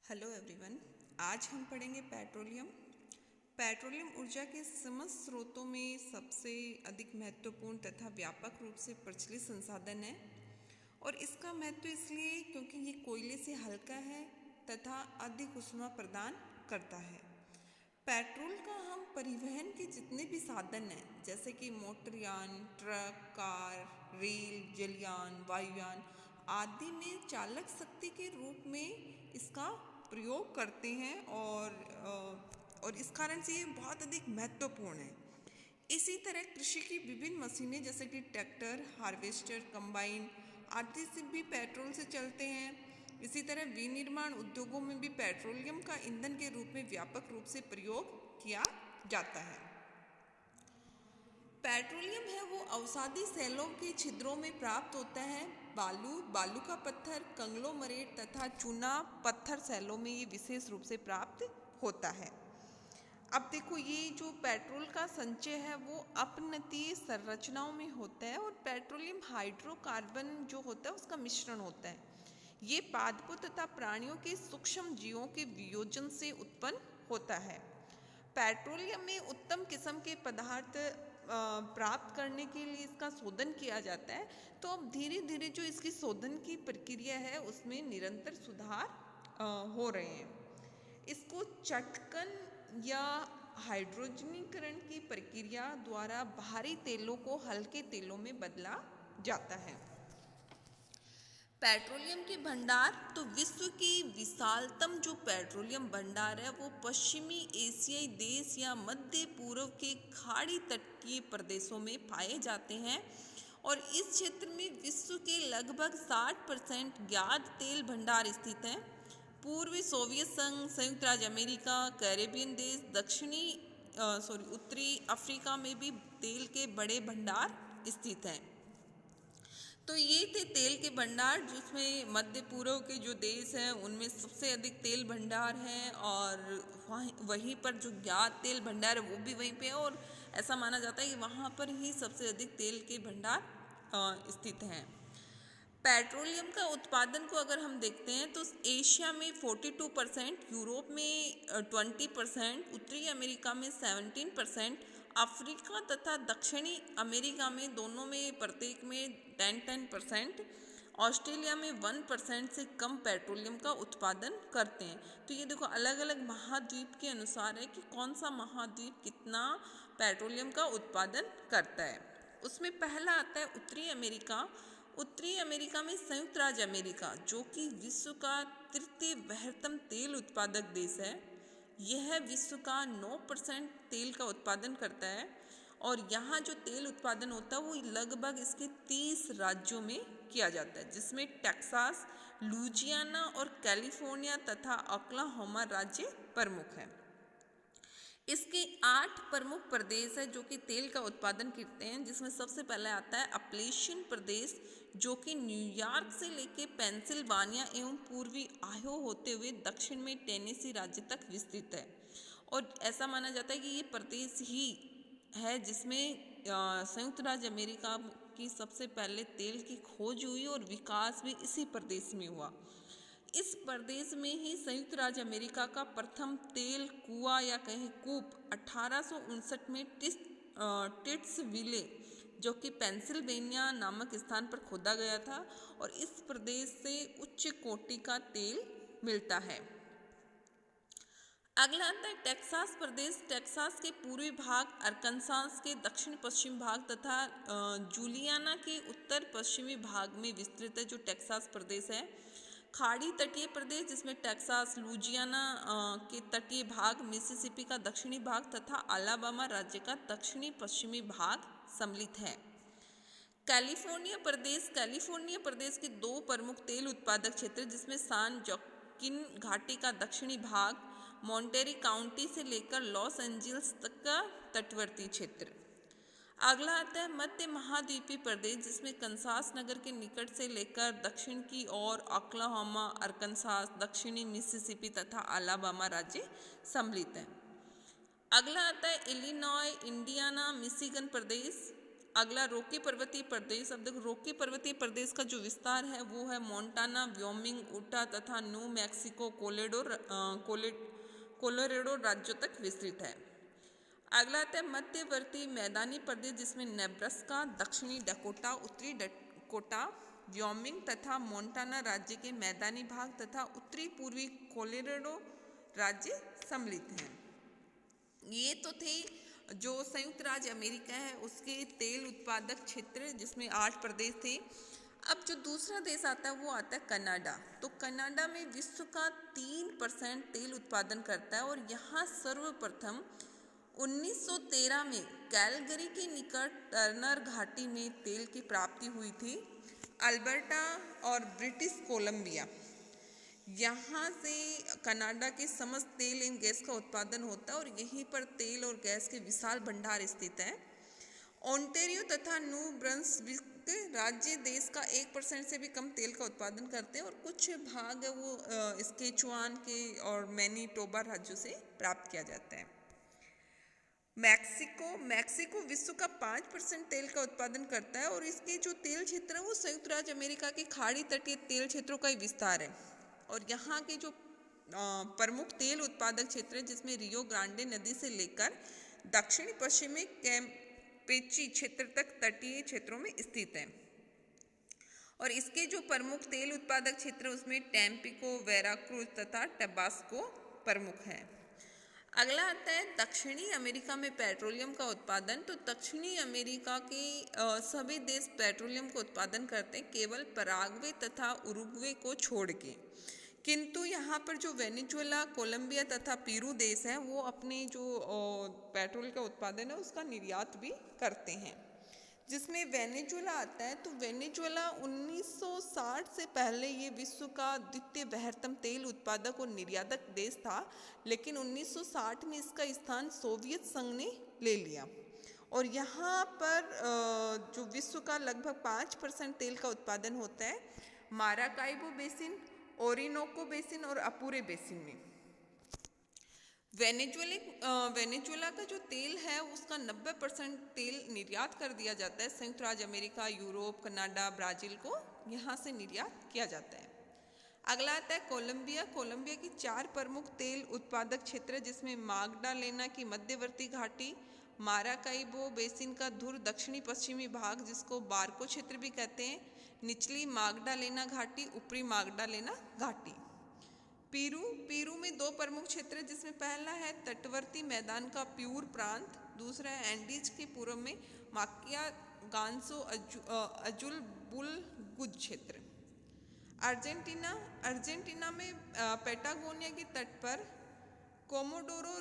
Hello everyone. आज हम पढ़ेंगे पेट्रोलियम। पेट्रोलियम ऊर्जा के समस्त स्रोतों में सबसे अधिक महत्वपूर्ण तथा व्यापक रूप से प्रचलित संसाधन है और इसका महत्व इसलिए क्योंकि ये कोयले से हल्का है तथा अधिक ऊष्मा प्रदान करता है। पेट्रोल का हम परिवहन के जितने भी साधन हैं जैसे कि मोटरयान, ट्रक, कार, रेल, जलयान, वायुयान आदि में चालक शक्ति के रूप में इसका प्रयोग करते हैं और इस कारण से ये बहुत अधिक महत्वपूर्ण है। इसी तरह कृषि की विभिन्न मशीनें जैसे कि ट्रैक्टर, हार्वेस्टर, कंबाइन आदि से भी पेट्रोल से चलते हैं। इसी तरह विनिर्माण उद्योगों में भी पेट्रोलियम का ईंधन के रूप में व्यापक रूप से प्रयोग किया जाता है। पेट्रोलियम है वो अवसादी सैलों के छिद्रों में प्राप्त होता है। बालू का पत्थर, कंग्लोमरेट तथा चूना पत्थर सैलों में ये विशेष रूप से प्राप्त होता है। अब देखो, ये जो पेट्रोल का संचय है वो अपनतीय संरचनाओं में होता है और पेट्रोलियम हाइड्रोकार्बन जो होता है उसका मिश्रण होता है। ये पादपों तथा प्राणियों के सूक्ष्म जीवों के वियोजन से उत्पन्न होता है। पेट्रोलियम में उत्तम किस्म के पदार्थ प्राप्त करने के लिए इसका शोधन किया जाता है। तो अब धीरे धीरे जो इसकी शोधन की प्रक्रिया है उसमें निरंतर सुधार हो रहे हैं। इसको चटकन या हाइड्रोजनीकरण की प्रक्रिया द्वारा भारी तेलों को हल्के तेलों में बदला जाता है। पेट्रोलियम के भंडार, तो विश्व की विशालतम जो पेट्रोलियम भंडार है वो पश्चिमी एशियाई देश या मध्य पूर्व के खाड़ी तटीय प्रदेशों में पाए जाते हैं और इस क्षेत्र में विश्व के लगभग 60% ज्ञात तेल भंडार स्थित हैं। पूर्वी सोवियत संघ, संयुक्त राज्य अमेरिका, कैरेबियन देश, उत्तरी अफ्रीका में भी तेल के बड़े भंडार स्थित हैं। तो ये थे तेल के भंडार, जिसमें मध्य पूर्व के जो देश हैं उनमें सबसे अधिक तेल भंडार हैं और वहीं पर जो ज्ञात तेल भंडार है वो भी वहीं पे है और ऐसा माना जाता है कि वहाँ पर ही सबसे अधिक तेल के भंडार स्थित हैं। पेट्रोलियम का उत्पादन को अगर हम देखते हैं तो एशिया में 42%, यूरोप में 20%, उत्तरी अमेरिका में 17%, अफ्रीका तथा दक्षिणी अमेरिका में दोनों में प्रत्येक में 10% ऑस्ट्रेलिया में 1% से कम पेट्रोलियम का उत्पादन करते हैं। तो ये देखो अलग अलग महाद्वीप के अनुसार है कि कौन सा महाद्वीप कितना पेट्रोलियम का उत्पादन करता है। उसमें पहला आता है उत्तरी अमेरिका। उत्तरी अमेरिका में संयुक्त राज्य अमेरिका, जो कि विश्व का तृतीय बृहत्तम तेल उत्पादक देश है, यह विश्व का 9% तेल का उत्पादन करता है और यहाँ जो तेल उत्पादन होता है वो लगभग इसके 30 राज्यों में किया जाता है, जिसमें टेक्सास, लुजियाना और कैलिफोर्निया तथा ओक्लाहोमा राज्य प्रमुख हैं। इसके 8 प्रमुख प्रदेश है जो कि तेल का उत्पादन करते हैं, जिसमें सबसे पहले आता है अपलेशियन प्रदेश, जो कि न्यूयॉर्क से लेकर पेंसिल्वानिया एवं पूर्वी आयो होते हुए दक्षिण में टेनेसी राज्य तक विस्तृत है। और ऐसा माना जाता है कि ये प्रदेश ही है जिसमें संयुक्त राज्य अमेरिका की सबसे पहले तेल की खोज हुई और विकास भी इसी प्रदेश में हुआ। इस प्रदेश में ही संयुक्त राज्य अमेरिका का प्रथम तेल कुआं या कहें कूप 1859 में टिट्सविले, जो कि पेंसिल्वेनिया नामक स्थान पर खोदा गया था और इस प्रदेश से उच्च कोटि का तेल मिलता है। अगला आता है टेक्सास प्रदेश। टेक्सास के पूर्वी भाग, अरकानसास के दक्षिण पश्चिम भाग तथा जूलियाना के उत्तर पश्चिमी भाग में विस्तृत है जो टेक्सास प्रदेश है। खाड़ी तटीय प्रदेश, जिसमें टेक्सास, लुजियाना के तटीय भाग, मिसिसिपी का दक्षिणी भाग तथा अलाबामा राज्य का दक्षिणी पश्चिमी भाग सम्मिलित है। कैलिफोर्निया प्रदेश। कैलिफोर्निया प्रदेश के 2 प्रमुख तेल उत्पादक क्षेत्र, जिसमें सान जोकिन घाटी का दक्षिणी भाग, मॉन्टेरी काउंटी से लेकर लॉस एंजल्स तक का तटवर्ती क्षेत्र। अगला आता है मध्य महाद्वीपीय प्रदेश, जिसमें कंसास नगर के निकट से लेकर दक्षिण की ओर ओक्लाहोमा, अरकानसास, दक्षिणी मिसिसिपी तथा अलाबामा राज्य सम्मिलित हैं। अगला आता है इलिनॉय, इंडियाना, मिशिगन प्रदेश। अगला रॉकी पर्वतीय प्रदेश। अब देखो रॉकी पर्वतीय प्रदेश का जो विस्तार है वो है मोंटाना, व्योमिंग, उटा तथा न्यू मैक्सिको, कोलोरेडो राज्यों तक विस्तृत है। अगला आता है मध्यवर्ती मैदानी प्रदेश, जिसमें नेब्रास्का, दक्षिणी डकोटा, उत्तरी डकोटा, व्योमिंग तथा मोंटाना राज्य के मैदानी भाग तथा उत्तरी पूर्वी कोलोराडो राज्य सम्मिलित हैं। ये तो थे जो संयुक्त राज्य अमेरिका है उसके तेल उत्पादक क्षेत्र, जिसमें 8 प्रदेश थे। अब जो दूसरा देश आता है वो आता है कनाडा। तो कनाडा में विश्व का 3% तेल उत्पादन करता है और यहाँ सर्वप्रथम 1913 में कैलगरी के निकट टर्नर घाटी में तेल की प्राप्ति हुई थी। अल्बर्टा और ब्रिटिश कोलंबिया, यहाँ से कनाडा के समस्त तेल एवं गैस का उत्पादन होता है और यहीं पर तेल और गैस के विशाल भंडार स्थित हैं। ओंटारियो तथा न्यू ब्रंसविक राज्य देश का 1% से भी कम तेल का उत्पादन करते हैं और कुछ भाग है वो स्केचुआन के और मैनीटोबा राज्यों से प्राप्त किया जाता है। मैक्सिको विश्व का 5% तेल का उत्पादन करता है और इसके जो तेल क्षेत्र है वो संयुक्त राज्य अमेरिका के खाड़ी तटीय तेल क्षेत्रों का ही विस्तार है। और यहाँ के जो प्रमुख तेल उत्पादक क्षेत्र है, जिसमें रियो ग्रांडे नदी से लेकर दक्षिणी पश्चिमी कैम्पेची क्षेत्र तक तटीय क्षेत्रों में स्थित है। और इसके जो प्रमुख तेल उत्पादक क्षेत्र उसमें टैम्पिको, वेराक्रूज तथा टबास्को प्रमुख हैं। अगला आता है दक्षिणी अमेरिका में पेट्रोलियम का उत्पादन। तो दक्षिणी अमेरिका के सभी देश पेट्रोलियम का उत्पादन करते हैं, केवल पराग्वे तथा उरुग्वे को छोड़ के। किंतु यहाँ पर जो वेनेजुएला, कोलंबिया तथा पेरू देश हैं वो अपने जो पेट्रोल का उत्पादन है उसका निर्यात भी करते हैं। जिसमें वेनेजुएला आता है, तो वेनेजुएला 1960 से पहले ये विश्व का द्वितीय बृहत्तम तेल उत्पादक और निर्यातक देश था, लेकिन 1960 में इसका स्थान सोवियत संघ ने ले लिया। और यहाँ पर जो विश्व का लगभग 5% तेल का उत्पादन होता है माराकाइबो बेसिन, ओरिनोको बेसिन और अपूरे बेसिन में। वेनेजुएला का जो तेल है उसका 90% तेल निर्यात कर दिया जाता है संयुक्त राज्य अमेरिका, यूरोप, कनाडा, ब्राज़ील को यहाँ से निर्यात किया जाता है। अगला आता है कोलंबिया की 4 प्रमुख तेल उत्पादक क्षेत्र है, जिसमें माग्डालेना की मध्यवर्ती घाटी, माराकाइबो बेसिन का धुर दक्षिणी पश्चिमी भाग जिसको बार्को क्षेत्र भी कहते हैं, निचली माग्डालेना घाटी, ऊपरी माग्डालेना घाटी। पेरू में 2 प्रमुख क्षेत्र है, जिसमें पहला है तटवर्ती मैदान का प्यूर प्रांत, दूसरा है एंडीज के पूर्व में माकिया गांसो अजुलबुलगुज क्षेत्र। अर्जेंटीना में पेटागोनिया के तट पर कोमोडोरो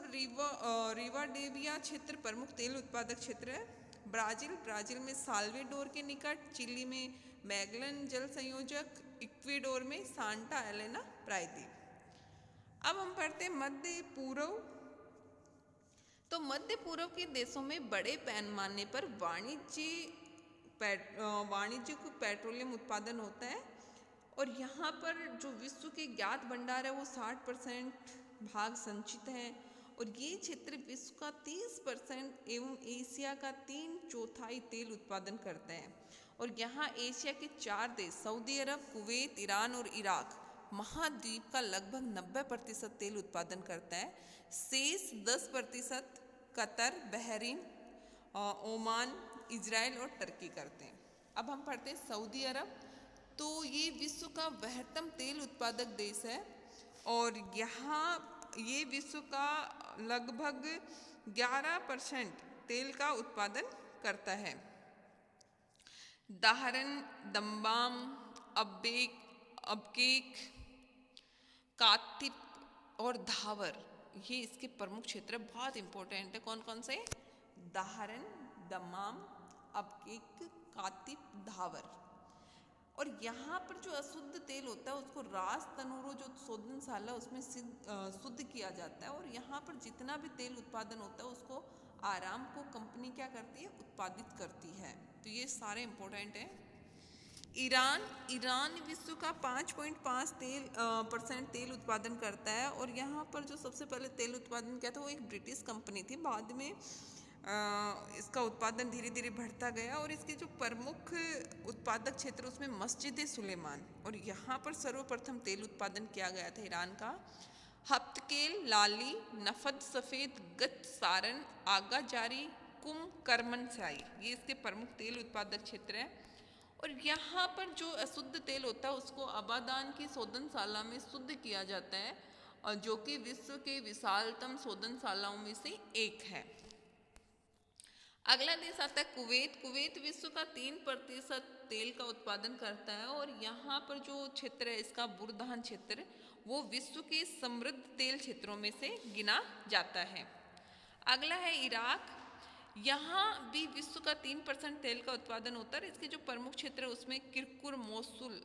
रिवाडेविया क्षेत्र प्रमुख तेल उत्पादक क्षेत्र है। ब्राज़ील में साल्वाडोर के निकट, चिली में मैगलन जल संयोजक, इक्वाडोर में सांता एलेना प्रायद्वीप। अब हम पढ़ते हैं मध्य पूर्व। तो मध्य पूर्व के देशों में बड़े पैमाने पर वाणिज्यिक पेट्रोलियम उत्पादन होता है और यहाँ पर जो विश्व के ज्ञात भंडार है वो 60% भाग संचित है और ये क्षेत्र विश्व का 30% एवं एशिया का 3/4 तेल उत्पादन करते हैं। और यहाँ एशिया के 4 देश सऊदी अरब, कुवैत, ईरान और इराक महाद्वीप का लगभग 90% तेल उत्पादन करता है। शेष 10% कतर, बहरीन, ओमान, इजराइल और टर्की करते हैं। अब हम पढ़ते हैं सऊदी अरब। तो ये विश्व का बृहत्तम तेल उत्पादक देश है और यहाँ ये विश्व का लगभग 11% तेल का उत्पादन करता है। दाहरन, दम्बाम, अबकेक, कातिप और धावर ये इसके प्रमुख क्षेत्र बहुत इंपॉर्टेंट है। कौन कौन से? दाहरन, दम्माम, अबकेक, कातिप, धावर। और यहाँ पर जो अशुद्ध तेल होता है उसको रास तनूरो जो शोधनशाला उसमें शुद्ध किया जाता है और यहाँ पर जितना भी तेल उत्पादन होता है उसको आरामको कंपनी क्या करती है? उत्पादित करती है। तो ये सारे इम्पोर्टेंट हैं। ईरान विश्व का 5.5% तेल उत्पादन करता है और यहाँ पर जो सबसे पहले तेल उत्पादन किया था वो एक ब्रिटिश कंपनी थी। बाद में इसका उत्पादन धीरे धीरे बढ़ता गया और इसके जो प्रमुख उत्पादक क्षेत्र उसमें मस्जिद सुलेमान, और यहाँ पर सर्वप्रथम तेल उत्पादन किया गया था ईरान का। हप्तकेल, लाली, नफद सफ़ेद, गच, सारन, आगा जारी, कुम, करमनशाई, ये इसके प्रमुख तेल उत्पादक क्षेत्र हैं। और यहाँ पर जो अशुद्ध तेल होता है उसको अबादान की शोधनशाला में शुद्ध किया जाता है, और जो कि विश्व के विशालतम शोधनशालाओं में से एक है। अगला देश आता है कुवैत। कुवैत विश्व का 3% तेल का उत्पादन करता है, और यहाँ पर जो क्षेत्र है इसका बुरदान क्षेत्र वो विश्व के समृद्ध तेल क्षेत्रों में से गिना जाता है। अगला है इराक। यहाँ भी विश्व का 3% तेल का उत्पादन होता है। इसके जो प्रमुख क्षेत्र है उसमें किरकुर, मोसुल,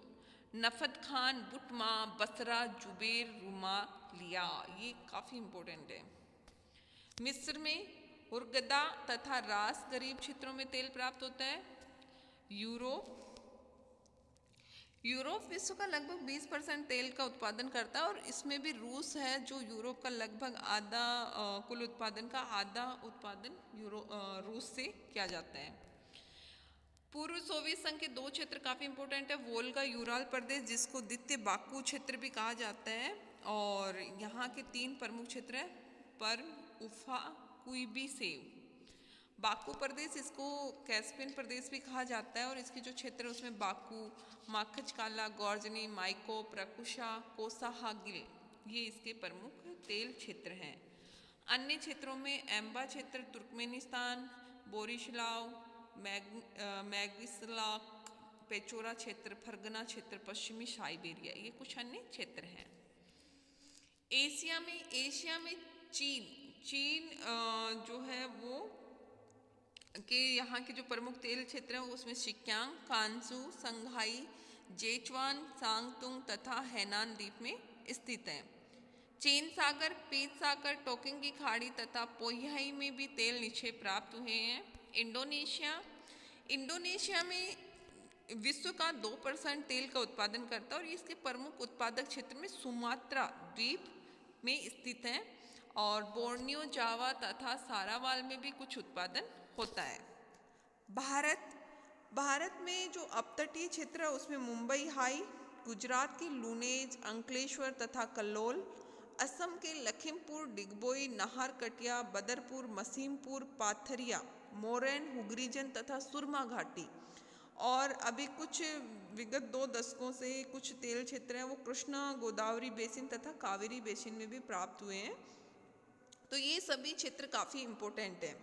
नफद खान, बुटमा, बसरा, जुबेर, रुमालिया, ये काफ़ी इम्पोर्टेंट है। मिस्र में हुरगदा तथा रास गरीब क्षेत्रों में तेल प्राप्त होता है। यूरोप विश्व का लगभग 20% तेल का उत्पादन करता है, और इसमें भी रूस है जो यूरोप का लगभग आधा कुल उत्पादन का आधा उत्पादन रूस से किया जाता है। पूर्व सोवियत संघ के 2 क्षेत्र काफ़ी इंपॉर्टेंट है। वोल्गा यूराल प्रदेश जिसको द्वितीय बाकू क्षेत्र भी कहा जाता है, और यहाँ के 3 प्रमुख क्षेत्र हैं पर्म, उफा, कुइबीसेव। बाकू प्रदेश इसको कैस्पियन प्रदेश भी कहा जाता है, और इसके जो क्षेत्र है उसमें बाकू, माखचकाला, गॉर्जनी, माइको, प्रकुशा, कोसाहागिल, ये इसके प्रमुख तेल क्षेत्र हैं। अन्य क्षेत्रों में एम्बा क्षेत्र तुर्कमेनिस्तान, बोरिस्लाव, मैगिस्लाक, पेचोरा क्षेत्र, फरगना क्षेत्र, पश्चिमी साइबेरिया, ये कुछ अन्य क्षेत्र हैं। एशिया में चीन जो है वो के यहाँ के जो प्रमुख तेल क्षेत्र हैं उसमें शिक्यांग, कांसू, संघाई, जेचवान, सांगतुंग तथा हैनान द्वीप में स्थित हैं। चीन सागर, पीत सागर, टोकिंग की खाड़ी तथा पोहियाई में भी तेल निक्षेप प्राप्त हुए हैं। इंडोनेशिया में विश्व का 2% तेल का उत्पादन करता है, और इसके प्रमुख उत्पादक क्षेत्र में सुमात्रा द्वीप में स्थित हैं, और बोर्नियो, जावा तथा सारावाल में भी कुछ उत्पादन होता है। भारत में जो अपतटीय क्षेत्र है उसमें मुंबई हाई, गुजरात के लुनेज, अंकलेश्वर तथा कल्लोल, असम के लखीमपुर, डिगबोई, नाहरकटिया, बदरपुर, मसीमपुर, पाथरिया, मोरैन, हुगरीजन तथा सुरमा घाटी, और अभी कुछ विगत 2 दशकों से कुछ तेल क्षेत्र हैं वो कृष्णा गोदावरी बेसिन तथा कावेरी बेसिन में भी प्राप्त हुए हैं। तो ये सभी क्षेत्र काफ़ी इम्पोर्टेंट हैं।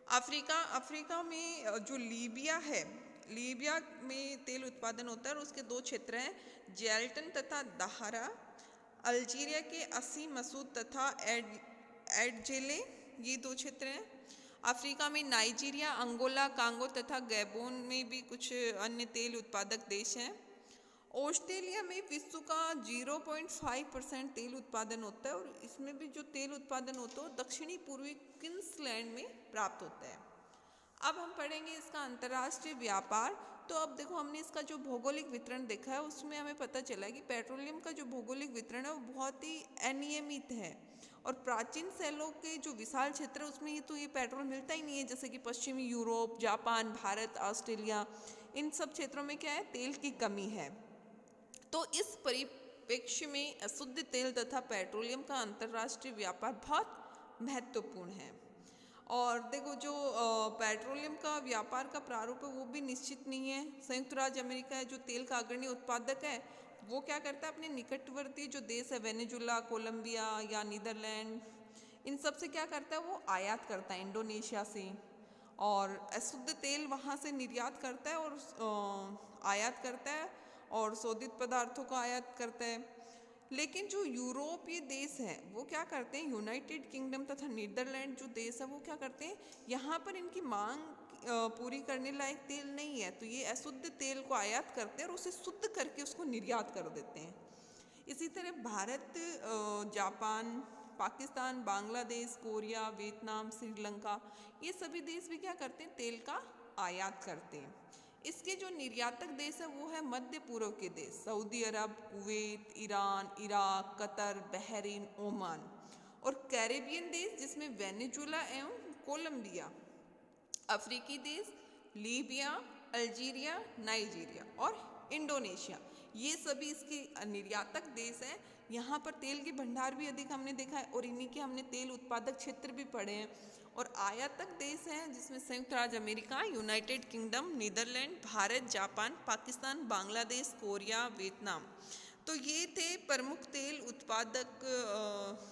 अफ्रीका में जो लीबिया है, लीबिया में तेल उत्पादन होता है, और उसके 2 क्षेत्र हैं जेल्टन तथा दहारा। अल्जीरिया के अस्सी, मसूद तथा एडजेले, ये 2 क्षेत्र हैं। अफ्रीका में नाइजीरिया, अंगोला, कांगो तथा गैबोन में भी कुछ अन्य तेल उत्पादक देश हैं। ऑस्ट्रेलिया में विश्व का 0.5% तेल उत्पादन होता है, और इसमें भी जो तेल उत्पादन होता है दक्षिणी पूर्वी क्वींसलैंड में प्राप्त होता है। अब हम पढ़ेंगे इसका अंतर्राष्ट्रीय व्यापार। तो अब देखो हमने इसका जो भौगोलिक वितरण देखा है उसमें हमें पता चला कि पेट्रोलियम का जो भौगोलिक वितरण है वो बहुत ही अनियमित है, और प्राचीन शैलों के जो विशाल क्षेत्र है उसमें तो ये पेट्रोल मिलता ही नहीं है, जैसे कि पश्चिमी यूरोप, जापान, भारत, ऑस्ट्रेलिया, इन सब क्षेत्रों में क्या है, तेल की कमी है। तो इस परिप्रेक्ष्य में अशुद्ध तेल तथा पेट्रोलियम का अंतर्राष्ट्रीय व्यापार बहुत महत्वपूर्ण है। और देखो जो पेट्रोलियम का व्यापार का प्रारूप है वो भी निश्चित नहीं है। संयुक्त राज्य अमेरिका है जो तेल का अग्रणी उत्पादक है, वो क्या करता है अपने निकटवर्ती जो देश है वेनेजुला, कोलंबिया या नीदरलैंड, इन सब से क्या करता है वो आयात करता है इंडोनेशिया से, और अशुद्ध तेल वहाँ से निर्यात करता है और आयात करता है, और शोधित पदार्थों का आयात करता है। लेकिन जो यूरोपीय देश हैं वो क्या करते हैं, यूनाइटेड किंगडम तथा नीदरलैंड जो देश है वो क्या करते हैं, यहाँ पर इनकी मांग पूरी करने लायक तेल नहीं है, तो ये अशुद्ध तेल को आयात करते हैं और उसे शुद्ध करके उसको निर्यात कर देते हैं। इसी तरह Bharat, Japan, Pakistan, Bangladesh, Korea, Vietnam, Sri Lanka, ये सभी देश भी क्या करते हैं, तेल का आयात करते हैं। इसके जो निर्यातक देश है वो है मध्य पूर्व के देश, Saudi Arab, Kuwait, Iran, Iraq, Qatar, Bahrain, Oman, और कैरेबियन देश जिसमें वेनेजुला एवं कोलंबिया, अफ्रीकी देश लीबिया, अल्जीरिया, नाइजीरिया और इंडोनेशिया, ये सभी इसके निर्यातक देश हैं। यहाँ पर तेल के भंडार भी अधिक हमने देखा है और इन्हीं के हमने तेल उत्पादक क्षेत्र भी पढ़े हैं। और आयातक देश हैं जिसमें संयुक्त राज्य America, United Kingdom, Netherlands, Bharat, Japan, Pakistan, Bangladesh, Korea, Vietnam. तो ये थे प्रमुख तेल उत्पादक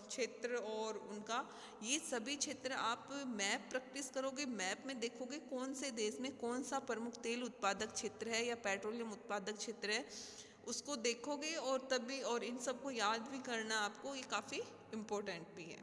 क्षेत्र और उनका ये सभी क्षेत्र आप मैप प्रैक्टिस करोगे, मैप में देखोगे कौन से देश में कौन सा प्रमुख तेल उत्पादक क्षेत्र है या पेट्रोलियम उत्पादक क्षेत्र है, उसको देखोगे और तभी और इन सबको याद भी करना आपको ये काफ़ी इम्पोर्टेंट भी है।